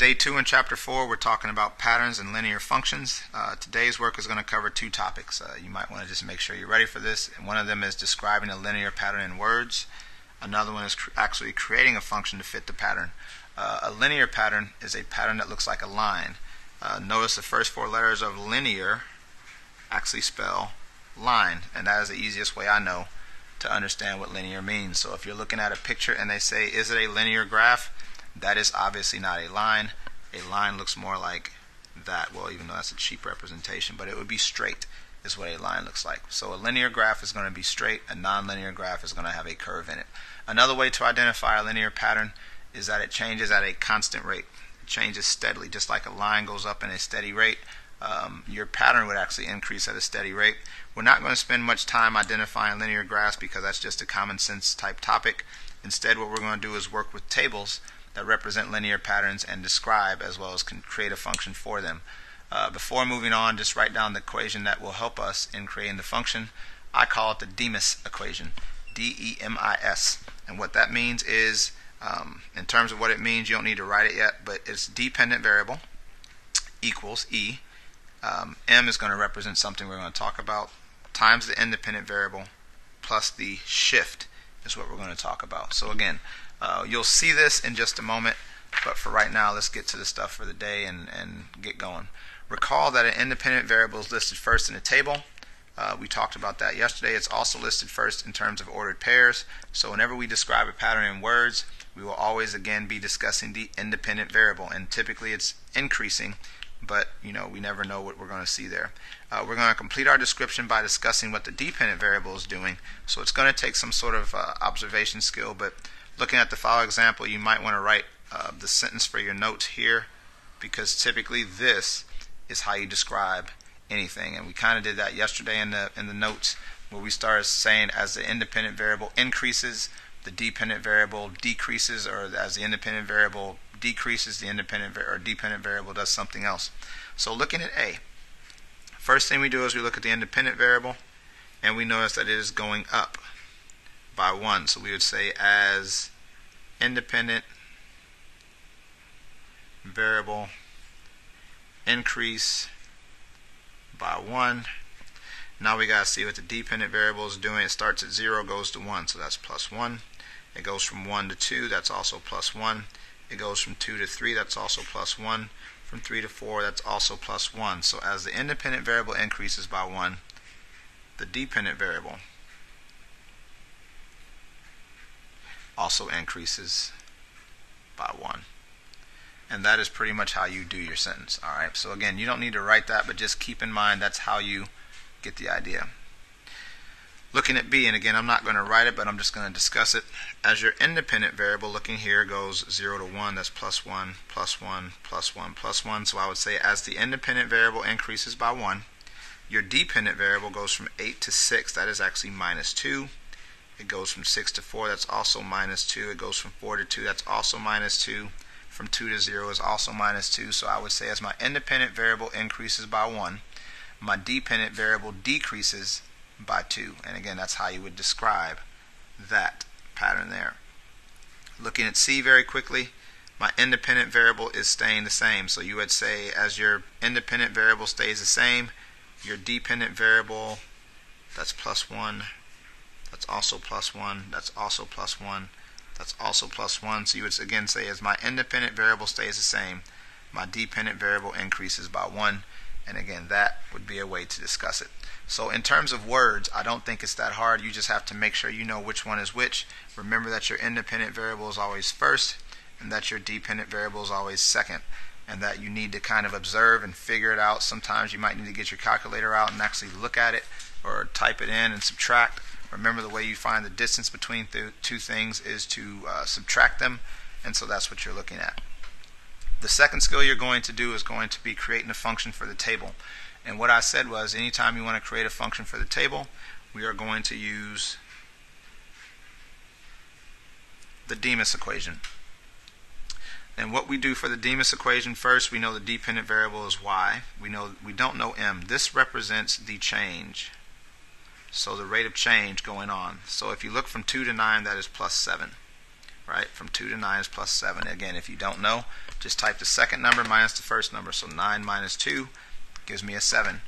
Day 2 in Chapter 4, we're talking about patterns and linear functions. Today's work is going to cover two topics. You might want to just make sure you're ready for this. And one of them is describing a linear pattern in words. Another one is actually creating a function to fit the pattern. A linear pattern is a pattern that looks like a line. Notice the first four letters of linear actually spell line, and that is the easiest way I know to understand what linear means. So if you're looking at a picture and they say, is it a linear graph? That is obviously not a line. A line looks more like that. Well, even though that's a cheap representation, but it would be straight is what a line looks like. So a linear graph is going to be straight. A nonlinear graph is going to have a curve in it. Another way to identify a linear pattern is that it changes at a constant rate. It changes steadily, just like a line goes up in a steady rate. Your pattern would actually increase at a steady rate. We're not going to spend much time identifying linear graphs because that's just a common sense type topic. Instead, what we're going to do is work with tables that represent linear patterns and describe as well as can create a function for them. Before moving on, just write down the equation that will help us in creating the function. I call it the Demis equation, D-E-M-I-S. And what that means is, in terms of what it means, you don't need to write it yet, but it's dependent variable equals E. M is going to represent something we're going to talk about, times the independent variable plus the shift is what we're going to talk about. So again, you'll see this in just a moment, but for right now, let's get to the stuff for the day and get going. Recall that an independent variable is listed first in a table. We talked about that yesterday. It's also listed first in terms of ordered pairs. So whenever we describe a pattern in words, we will always again be discussing the independent variable, and typically it's increasing, but we never know what we're going to see there. We're going to complete our description by discussing what the dependent variable is doing. So it's going to take some sort of observation skill, but looking at the follow example, you might want to write the sentence for your notes here, because typically this is how you describe anything. And we kind of did that yesterday in the notes, where we started saying as the independent variable increases, the dependent variable decreases, or as the independent variable decreases, the dependent variable does something else. So looking at A, first thing we do is we look at the independent variable, and we notice that it is going up by 1. So we would say as independent variable increase by 1. Now we got to see what the dependent variable is doing. It starts at 0, goes to 1, so that's plus 1. It goes from 1 to 2, that's also plus 1. It goes from 2 to 3, that's also plus 1. From 3 to 4, that's also plus 1. So as the independent variable increases by 1, the dependent variable also increases by 1. And that is pretty much how you do your sentence. Alright, so again, you don't need to write that, but just keep in mind that's how you get the idea. Looking at B, and again, I'm not going to write it, but I'm just going to discuss it. As your independent variable, looking here, goes 0 to 1, that's plus 1, plus 1, plus 1, plus 1. So I would say as the independent variable increases by 1, your dependent variable goes from 8 to 6, that is actually minus 2. It goes from 6 to 4, that's also minus 2. It goes from 4 to 2, that's also minus 2. From 2 to 0 is also minus 2. So I would say as my independent variable increases by 1, my dependent variable decreases by 2. And again, that's how you would describe that pattern there. Looking at C very quickly, my independent variable is staying the same. So you would say as your independent variable stays the same, your dependent variable, that's plus 1, that's also plus 1, that's also plus 1, that's also plus 1. So you would again say as my independent variable stays the same, my dependent variable increases by 1. And again, that would be a way to discuss it. So in terms of words, I don't think it's that hard. You just have to make sure you know which one is which. Remember that your independent variable is always first, and that your dependent variable is always second, and that you need to kind of observe and figure it out. Sometimes you might need to get your calculator out and actually look at it or type it in and subtract. Remember, the way you find the distance between two things is to subtract them, and so that's what you're looking at. The second skill you're going to do is going to be creating a function for the table. And what I said was, anytime you want to create a function for the table, we are going to use the Demis equation. And what we do for the Demis equation, first we know the dependent variable is y. We don't know m. This represents the change. So the rate of change going on. So if you look from 2 to 9, that is plus 7. right? From 2 to 9 is plus 7. Again, if you don't know, just type the second number minus the first number. So 9 minus 2 gives me a 7.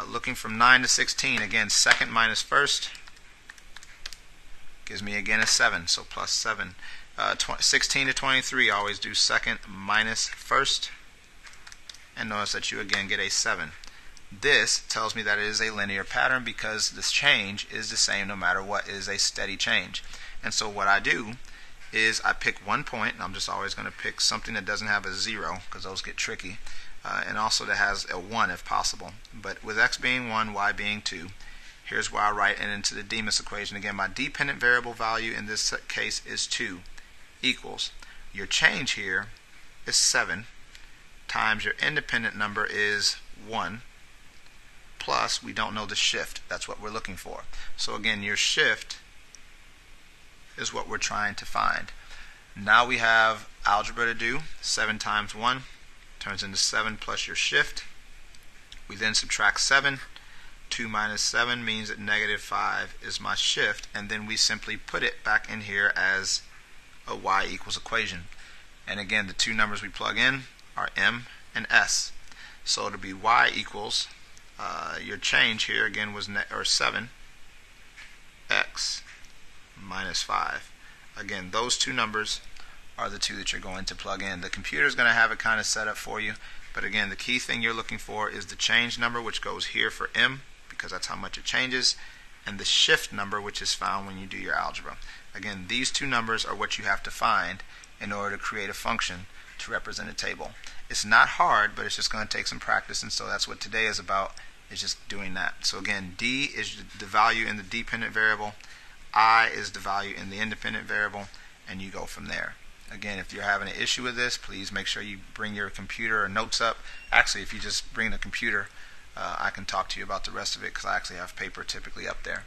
Looking from 9 to 16, again, second minus first gives me again a 7, so plus 7. 16 to 23, always do second minus first, and notice that you again get a 7. This tells me that it is a linear pattern because this change is the same no matter what. It is a steady change. And so what I do is I pick one point, and I'm just always going to pick something that doesn't have a 0 because those get tricky, and also that has a 1 if possible. But with x being 1, y being 2, here's where I write it into the Demas equation. Again, my dependent variable value in this case is 2 equals your change here is 7 times your independent number is 1 plus we don't know the shift. That's what we're looking for. So again, your shift is what we're trying to find. Now we have algebra to do. 7 times 1 turns into 7 plus your shift. We then subtract 7. 2 minus 7 means that negative 5 is my shift, and then we simply put it back in here as a y equals equation. And again, the two numbers we plug in are m and s. So it'll be y equals your change here again was 7 x minus 5. Again, those two numbers are the two that you're going to plug in. The computer is going to have it kind of set up for you, but again, the key thing you're looking for is the change number, which goes here for m because that's how much it changes, and the shift number, which is found when you do your algebra. Again, these two numbers are what you have to find in order to create a function to represent a table. It's not hard, but it's just going to take some practice, and so that's what today is about, is just doing that. So again, d is the value in the dependent variable, I is the value in the independent variable, and you go from there. Again, if you're having an issue with this, please make sure you bring your computer or notes up. Actually, if you just bring the computer, I can talk to you about the rest of it because I actually have paper typically up there.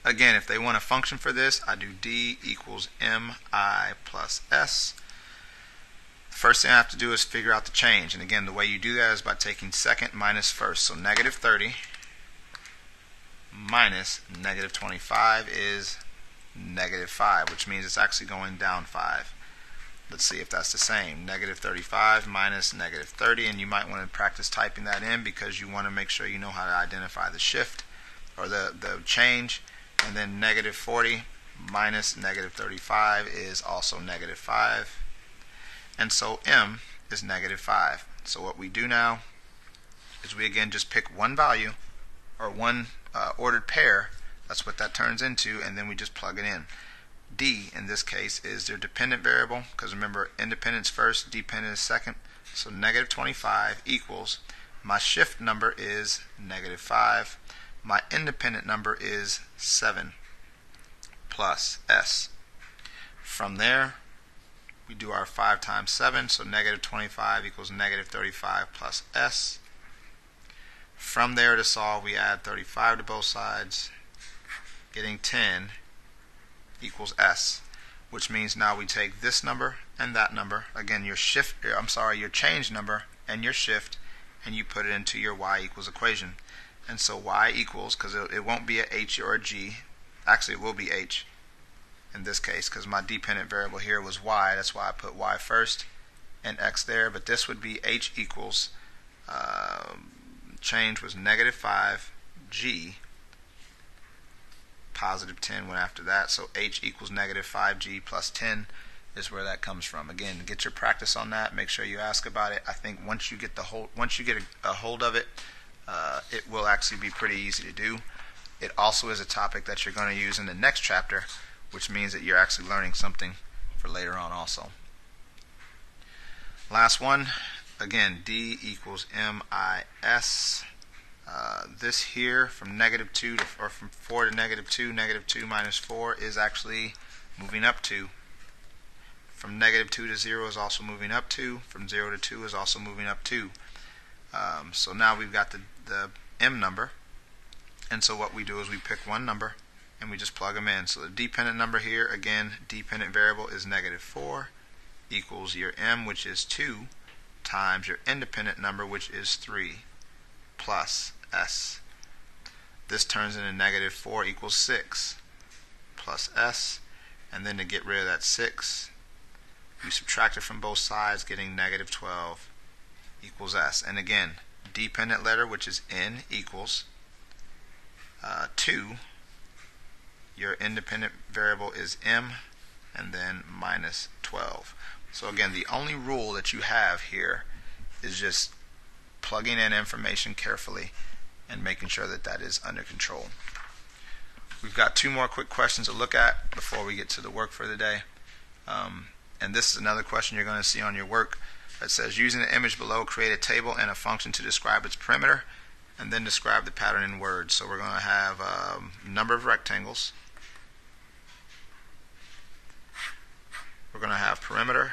Again, if they want a function for this, I do d equals mi plus s. The first thing I have to do is figure out the change. And again, the way you do that is by taking second minus first. So negative 30 minus negative 25 is negative 5, which means it's actually going down 5. Let's see if that's the same. Negative 35 minus negative 30, and you might want to practice typing that in because you want to make sure you know how to identify the shift or the change. And then negative 40 minus negative 35 is also negative 5. And so m is negative 5. So what we do now is we again just pick one value or one ordered pair. That's what that turns into, and then we just plug it in. D in this case is their dependent variable, because remember, independence first, dependent is second. So negative 25 equals my shift number is negative 5. My independent number is 7 plus s. From there, we do our 5 times 7, so negative 25 equals negative 35 plus s. From there to solve, we add 35 to both sides, getting 10 equals s, which means now we take this number and that number, again your change number and your shift, and you put it into your y equals equation. And so y equals, because it won't be a h or a g, actually it will be h in this case because my dependent variable here was y, that's why I put y first and x there, but this would be h equals, change was negative 5 g, positive 10 went after that, so h equals negative 5g plus 10 is where that comes from. Again, get your practice on that, make sure you ask about it. I think once you get a hold of it, it will actually be pretty easy to do. It also is a topic that you're going to use in the next chapter, which means that you're actually learning something for later on also. Last one, again, d equals mis. This here from negative 2 to, or from 4 to negative 2, negative 2 minus 4 is actually moving up 2. From negative 2 to 0 is also moving up 2. From 0 to 2 is also moving up 2. So now we've got the m number, and so what we do is we pick one number and we just plug them in. So the dependent number here, again, dependent variable is negative 4 equals your m, which is 2, times your independent number, which is 3, plus s. This turns into negative 4 equals 6 plus s, and then to get rid of that 6, you subtract it from both sides, getting negative 12 equals S. And again, dependent letter, which is N, equals 2. Your independent variable is M, and then minus 12. So again, the only rule that you have here is just plugging in information carefully and making sure that that is under control. We've got 2 more quick questions to look at before we get to the work for the day. And this is another question you're going to see on your work. It says, using the image below, create a table and a function to describe its perimeter, and then describe the pattern in words. So we're going to have a number of rectangles. We're going to have perimeter,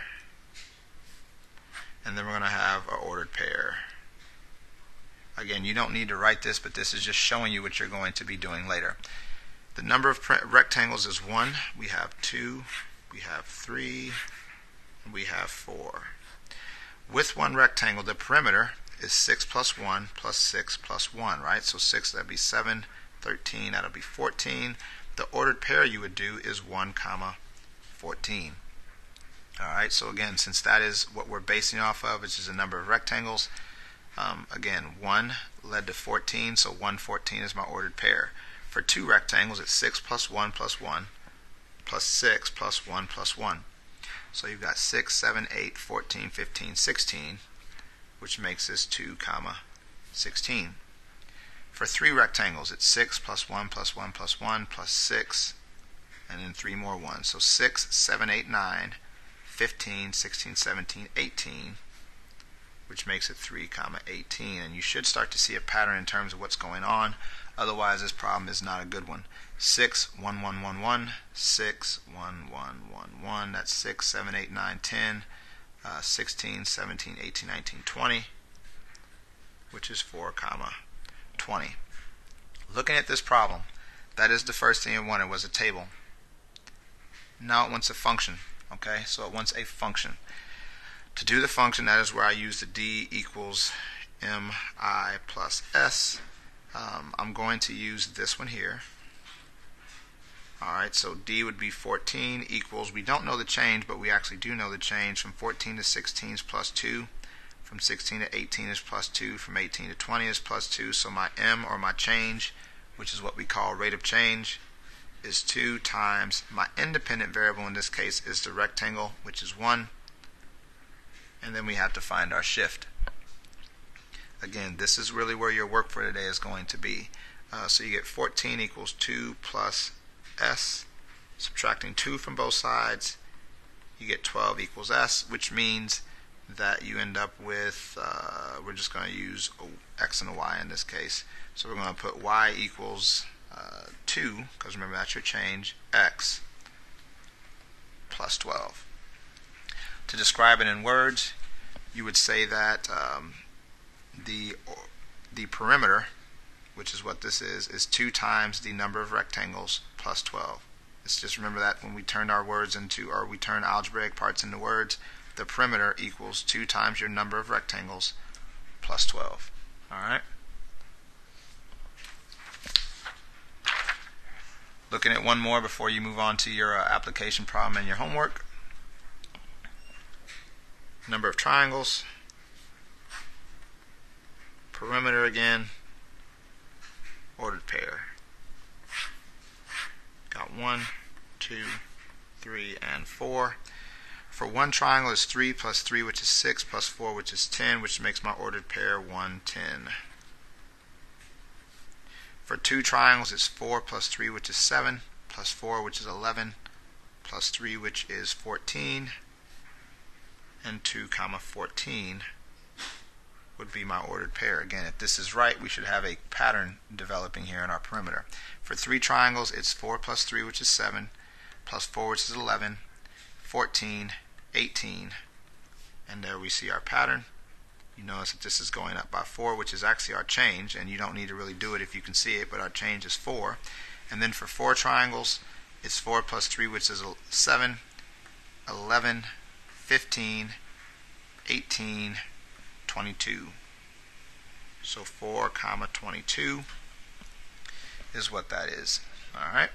and then we're going to have an ordered pair. Again, you don't need to write this, but this is just showing you what you're going to be doing later. The number of rectangles is 1. We have 2. We have 3. And we have 4. With one rectangle, the perimeter is 6 plus 1 plus 6 plus 1, right? So 6, that'd be 7. 13, that'll be 14. The ordered pair you would do is 1 comma 14. Alright, so again, since that is what we're basing off of, which is a number of rectangles, again, 1 led to 14, so 114 is my ordered pair. For 2 rectangles, it's 6 plus 1 plus 1 plus 6 plus 1 plus 1. So you've got 6, 7, 8, 14, 15, 16, which makes this 2 comma 16. For 3 rectangles, it's 6 plus 1 plus 1 plus 1 plus 6, and then 3 more 1s. So 6, 7, 8, 9, 15, 16, 17, 18, which makes it 3 comma 18. And you should start to see a pattern in terms of what's going on. Otherwise, this problem is not a good one. 6, 1, 1, 1, 1, 6, 1, 1, 1, 1. That's 6, 7, 8, 9, 10, 16, 17, 18, 19, 20, which is 4 comma 20. Looking at this problem, that is the first thing it wanted, was a table. Now it wants a function. Okay, so it wants a function. To do the function, that is where I use the D equals mi plus s. I'm going to use this one here. Alright, so D would be 14 equals, we don't know the change, but we actually do know the change. From 14 to 16 is plus 2. From 16 to 18 is plus 2. From 18 to 20 is plus 2. So my M, or my change, which is what we call rate of change, is 2 times my independent variable, in this case is the rectangle, which is 1, and then we have to find our shift. Again, this is really where your work for today is going to be. So you get 14 equals 2 plus s, subtracting 2 from both sides, you get 12 equals s, which means that you end up with, we're just going to use x and a y in this case. So we're going to put y equals 2, because remember that's your change, x plus 12. To describe it in words, you would say that the perimeter, which is what this is 2 times the number of rectangles plus 12. Let's just remember that when we turn our words into, or we turn algebraic parts into words, the perimeter equals 2 times your number of rectangles plus 12. Alright? Looking at one more before you move on to your application problem and your homework. Number of triangles. Perimeter again. Ordered pair. Got 1, 2, 3, and 4. For one triangle is 3 plus 3, which is 6, plus 4, which is 10, which makes my ordered pair 1, 10. For 2 triangles, it's 4 plus 3, which is 7, plus 4, which is 11, plus 3, which is 14, and 2 comma 14 would be my ordered pair. Again, if this is right, we should have a pattern developing here in our perimeter. For 3 triangles, it's 4 plus 3, which is 7, plus 4, which is 11, 14, 18, and there we see our pattern. You notice that this is going up by 4, which is actually our change, and you don't need to really do it if you can see it, but our change is 4. And then for 4 triangles, it's 4 plus 3, which is 7, 11, 15, 18, 22. So 4 comma 22 is what that is. Alright.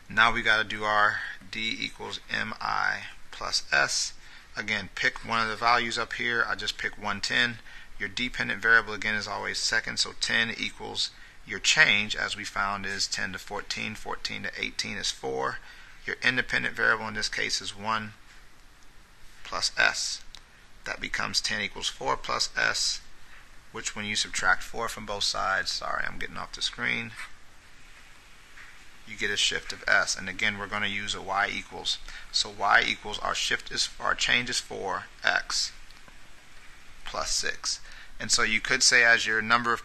Now we got to do our D equals mi plus s. Again, pick one of the values up here. I just pick 110. Your dependent variable again is always second, so 10 equals your change, as we found, is 10 to 14. 14 to 18 is 4. Your independent variable in this case is 1 plus s. That becomes 10 equals 4 plus s, which when you subtract 4 from both sides, sorry, I'm getting off the screen, you get a shift of s. And again, we're going to use a y equals. So y equals, our change is 4x plus 6. And so you could say, as your number of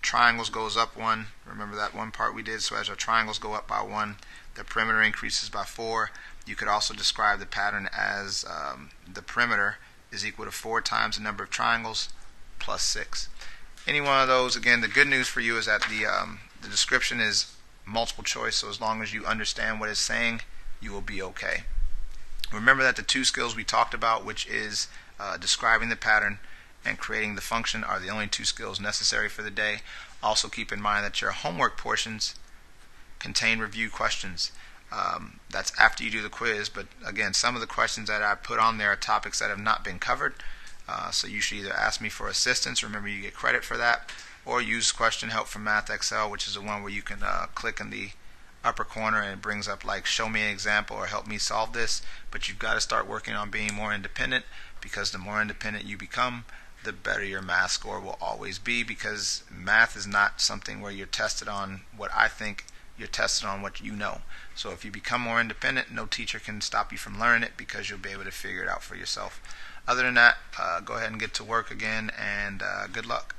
triangles goes up 1, remember that one part we did, so as our triangles go up by 1, the perimeter increases by 4. You could also describe the pattern as the perimeter is equal to 4 times the number of triangles plus 6. Any one of those. Again, the good news for you is that the description is multiple choice, so as long as you understand what it's saying, you will be okay. Remember that the two skills we talked about, which is describing the pattern and creating the function, are the only two skills necessary for the day. Also keep in mind that your homework portions contain review questions. That's after you do the quiz, but again, some of the questions that I put on there are topics that have not been covered, so you should either ask me for assistance, remember you get credit for that, or use question help from Math Excel, which is the one where you can click in the upper corner and it brings up like show me an example or help me solve this. But you've got to start working on being more independent, because the more independent you become, the better your math score will always be, because math is not something where you're tested on what I think, you're tested on what you know. So if you become more independent, no teacher can stop you from learning it, because you'll be able to figure it out for yourself. Other than that, go ahead and get to work again, and good luck.